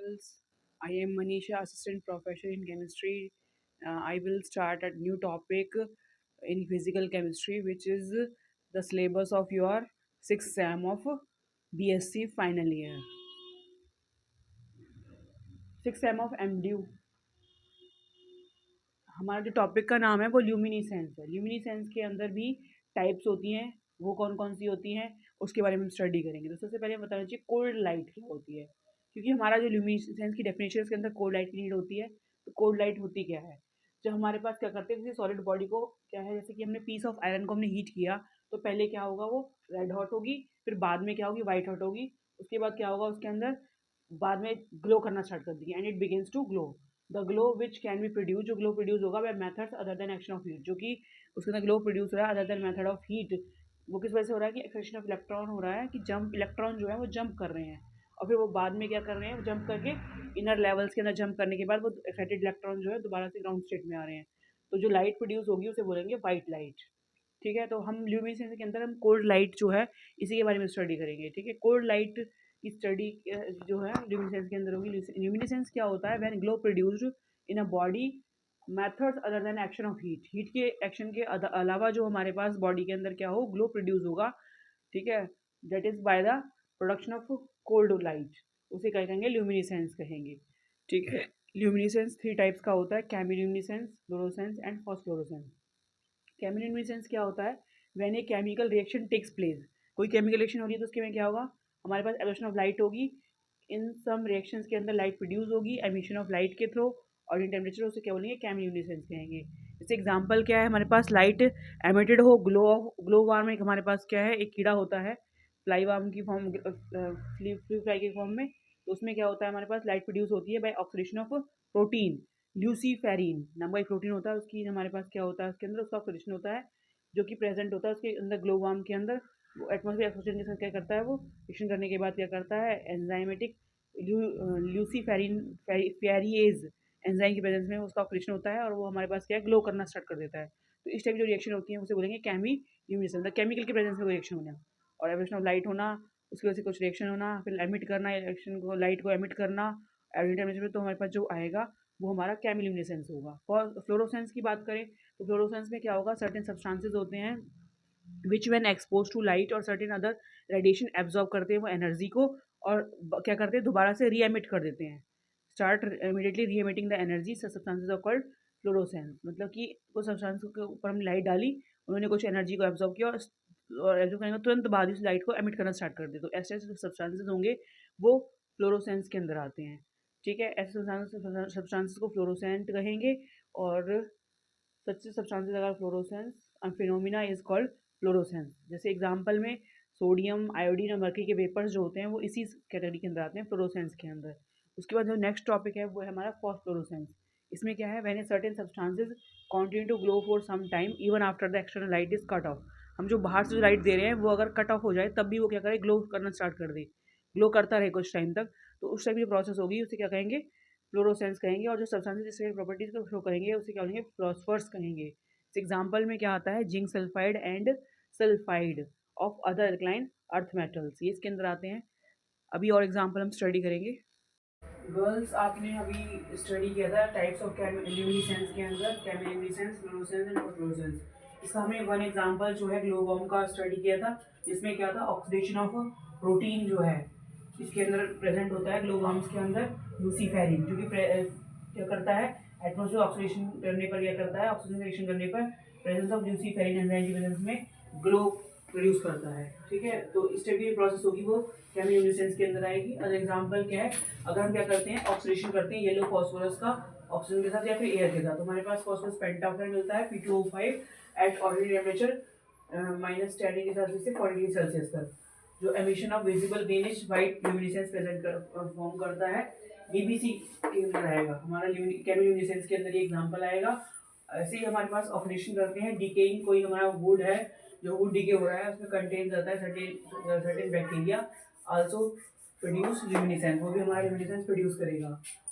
girls. I am Manisha, assistant professor in chemistry. I will start a new topic in physical chemistry, which is the syllabus of your sixth sem of BSc final year. Sixth sem of MDU. हमारा जो topic का नाम है वो luminescence है। Luminescence के अंदर भी टाइप्स होती हैं, वो कौन कौन सी होती हैं उसके बारे में हम स्टडी करेंगे। तो सबसे पहले हम बताना चाहिए कोल्ड लाइट क्या होती है, क्योंकि हमारा जो ल्यूमिनिसेंस की डेफिनेशन के अंदर कोल्ड लाइट की नीड होती है। तो कोल्ड लाइट होती क्या है? जब हमारे पास क्या करते हैं किसी सॉलिड बॉडी को, क्या है, जैसे कि हमने पीस ऑफ आयरन को हमने हीट किया, तो पहले क्या होगा, वो रेड हॉट होगी, फिर बाद में क्या होगी, वाइट हॉट होगी। उसके बाद क्या होगा, उसके अंदर बाद में ग्लो करना स्टार्ट कर देगी, and it begins to glow. The glow which can be produce, जो ग्लो प्रोड्यूस होगा by methods other than action of heat, जो कि उसके अंदर ग्लो प्रोड्यूस हो रहा है other than method of heat. वो किस वजह से हो रहा है कि एक्सेशन ऑफ इलेक्ट्रॉन हो रहा है, कि जंप इलेक्ट्रॉन जो है वो जंप कर रहे हैं, और फिर वो बाद में क्या कर रहे हैं, जंप करके इनर लेवल्स के अंदर जंप करने के बाद वो एक्साइटेड इलेक्ट्रॉन जो है दोबारा से ग्राउंड स्टेट में आ रहे हैं। तो जो लाइट प्रोड्यूस होगी उसे बोलेंगे वाइट लाइट। ठीक है, तो हम ल्यूमिनेसेंस के अंदर हम कोल्ड लाइट जो है इसी के बारे में स्टडी करेंगे। ठीक है, कोल्ड लाइट की स्टडी जो है ल्यूमिनेसेंस के अंदर होगी। ल्यूमिनेसेंस क्या होता है? When glow produced in a body methods other than action of heat, heat के एक्शन के अलावा जो हमारे पास बॉडी के अंदर क्या हो, ग्लो प्रोड्यूस होगा। ठीक है, that is by the production of cold light, उसे क्या कहेंगे, ल्यूमिनेसेंस कहेंगे। ठीक है, ल्यूमिनेसेंस थ्री टाइप्स का होता है, केमिल्यूमिनेसेंस, फ्लोरोसेंस एंड फॉस्फोरोसेंस। केमिल्यूमिनेसेंस क्या होता है? When a chemical reaction takes place, कोई केमिकल रिएक्शन हो रही है तो उसके में क्या होगा, हमारे पास एमिशन ऑफ लाइट होगी। इन सम रिएक्शंस के अंदर लाइट प्रोड्यूस होगी एमिशन ऑफ लाइट के थ्रू, और इन टेम्परेचर उसे क्या बोलेंगे, केमिल्यूमिनेसेंस कहेंगे। जैसे एग्जांपल क्या है, हमारे पास लाइट एमिटेड हो, ग्लो वार्म एक हमारे पास क्या है, एक कीड़ा होता है फ्लाई वार्म की फॉर्म, फ्ली फ्लाई के फॉर्म में। तो उसमें क्या होता है, हमारे पास लाइट प्रोड्यूस होती है by oxidation of protein, luciferin नाम का एक प्रोटीन होता है, उसकी हमारे पास क्या होता है, उसके अंदर उसका ऑक्सीडेशन होता है, जो कि प्रेजेंट होता है उसके अंदर ग्लो वार्म के अंदर। वो एटमॉस्फेयर ऑक्सीजन के साथ क्या करता है, वो रिएक्शन करने के बाद क्या करता है, एंजाइमेटिक ल्यूसीफेरिन फेरिएज एंजाइम की प्रेजेंस में उसका ऑक्सीडेशन होता है, और वो हमारे पास क्या है, ग्लो करना स्टार्ट कर देता है। तो इस टाइप की जो रिएक्शन होती है उसे बोलेंगे केमिल्यूमिनेसेंस, मतलब केमिकल की प्रेजेंस में कोई रिएक्शन होना, और एमिशन ऑफ लाइट होना, उसकी वजह से कुछ रिएक्शन होना, फिर एमिट करना, रिएक्शन को लाइट को एमिट करना टेम्परेचर में, तो हमारे पास जो आएगा वो हमारा केमिल्यूमिनेसेंस होगा। फॉर फ्लोरोसेंस की बात करें तो फ्लोरोसेंस में क्या होगा, सर्टेन सब्सटेंसेस होते हैं which when expose to light और सर्टेन अदर रेडिएशन एब्जॉर्ब करते हैं वो एनर्जी को, और क्या करते हैं, दोबारा से री एमिट कर देते हैं, start immediately re emitting the energy. Substances are called fluorescence, मतलब कि कुछ सब्सटेंस के ऊपर हमने लाइट डाली, उन्होंने कुछ एनर्जी को एब्जॉर्ब किया, और एब्जॉर्ब करने के तुरंत बाद उस लाइट को एमिट करना स्टार्ट कर दे। तो ऐसे ऐसे सब्सटेंसेस होंगे वो फ्लोरोसेंस के अंदर आते हैं। ठीक है, ऐसे सब्सटेंसेस को फ्लोरोसेंट कहेंगे, और सच सब्सटेंसेस अगर fluorescence phenomena is called fluorescence. जैसे एग्जांपल में सोडियम, आयोडीन और मर्क्यूरी के वेपर्स जो होते हैं वो इसी कैटेगरी के अंदर आते हैं, फ्लोरोसेंस के अंदर। उसके बाद जो नेक्स्ट टॉपिक है वो है हमारा फॉस्फोरोसेंस। इसमें क्या है, when a certain substances continue to glow for some time even after the external light is cut off, हम जो बाहर से जो लाइट दे रहे हैं वो अगर कट ऑफ हो जाए तब भी वो क्या करे, ग्लो करना स्टार्ट कर दे, ग्लो करता रहे कुछ टाइम तक, तो उस टाइप की प्रोसेस होगी, उसे क्या कहेंगे, फ्लोरोसेंस कहेंगे। और जो सब्सटेंसेस इसके प्रॉपर्टीज को शो करेंगे उसे क्या कहेंगे, फ्लॉस्फर्स कहेंगे। इस एग्जांपल में क्या आता है, zinc sulphide and sulphide of other alkaline earth metals, ये इसके अंदर आते हैं। अभी और एग्जांपल हम स्टडी करेंगे। गर्ल्स, आपने अभी स्टडी किया था टाइप्स ऑफ ल्यूमिनेसेंस के अंदर केमिल्यूमिनेसेंस, फ्लोरोसेंस एंड फॉस्फोरेसेंस। इसका हमने वन एग्जांपल जो है ग्लो वार्म का स्टडी किया था, जिसमें क्या था, ऑक्सीडेशन ऑफ प्रोटीन जो है इसके अंदर प्रेजेंट होता है ग्लो वार्म्स के अंदर, लूसीफेरिन, जो कि क्या करता है, एटमॉस्फेयर ऑक्सीडेशन करने पर क्या करता है, ऑक्सीजन रिएक्शन करने पर प्रेजेंस ऑफ लूसीफेरिन एंजाइम की प्रेजेंस में ग्लो प्रोड्यूस करता है। ठीक है, तो इस टाइप की प्रोसेस होगी वो केमिल्यूमिनेसेंस के अंदर आएगी। अगर एग्जांपल क्या है, अगर हम क्या करते हैं, ऑक्सीडेशन करते हैं येलो फास्फोरस का ऑक्सीजन के साथ या फिर एयर के साथ, तो हमारे पास फास्फोरस पेंटाऑक्साइड मिलता है P2O5 at ordinary temperature -10 degree Celsius से 40 डिग्री सेल्सियस तक, जो emission of visible greenish white luminescence present form करता है, बीबीसी के अंदर आएगा हमारा केमिल्यूमिनेसेंस के अंदर ये एग्जांपल आएगा। ऐसे ही हमारे पास ऑक्सीडेशन करते हैं, डिकेइंग, कोई हमारा वुड है, जो वुड डिके हो रहा है उसमें कंटेन करता है certain bacteria, also produce luminescence, वो भी हमारा ल्यूमिनेसेंस प्रोड्यूस करेगा।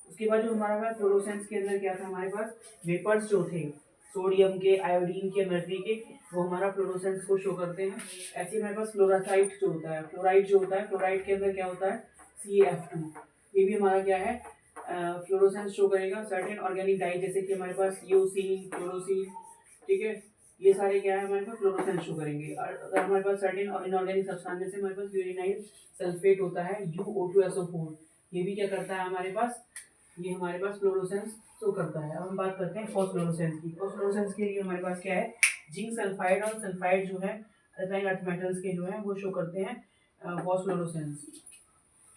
उसके बाद जो हमारा पास फ्लोरोसेंस के अंदर क्या था, हमारे पास वेपर्स जो थे सोडियम के, आयोडीन के, मर्क्यूरी के, वो हमारा फ्लोरोसेंस को शो करते हैं। ऐसे ही हमारे पास फ्लोरासाइट जो होता है, फ्लोराइड जो होता है, फ्लोराइड के अंदर क्या होता है, CaF2, ये भी हमारा क्या है, फ्लोरोसेंस शो करेगा। सर्टेन ऑर्गेनिक डाई जैसे कि हमारे पास यूसीन, फ्लोरोसिन, ठीक है, ये सारे क्या है हमारे पास फ्लोरोसेंस शो करेंगे। और अगर हमारे पास सर्टेन इनऑर्गेनिक सब्सटेंस जैसे हमारे पास यूरेनाइल सल्फेट होता है UO2SO4, ये भी क्या करता है हमारे पास, ये हमारे पास फ्लोरोसेंस शो करता है। अब हम बात करते हैं फॉस्फोफ्लोरेसेंस की। फॉस्फोफ्लोरेसेंस के लिए हमारे पास क्या है, जिंक सल्फाइड और सल्फाइड जो है अल्काइल अर्थ मेटल्स के जो है वो शो करते हैं फॉस्फोफ्लोरेसेंस।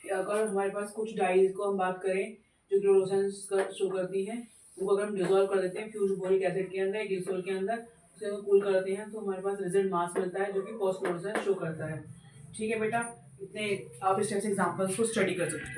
अगर हमारे पास कुछ डाइज को हम बात करें जो फ्लोरोसेंस का शो करती है, उनको अगर हम डिजोल्व कर देते हैं फ्यूजबोरिक एसिड के अंदर, ग्लिसरॉल के अंदर, उसे हम कूल कर देते हैं तो हमारे पास रिजल्ट मास मिलता है जो कि फॉस्फोफ्लोरेसेंस शो करता है। ठीक है बेटा, इतने आप इस टाइप से एग्जांपल्स को स्टडी कर सकते हो।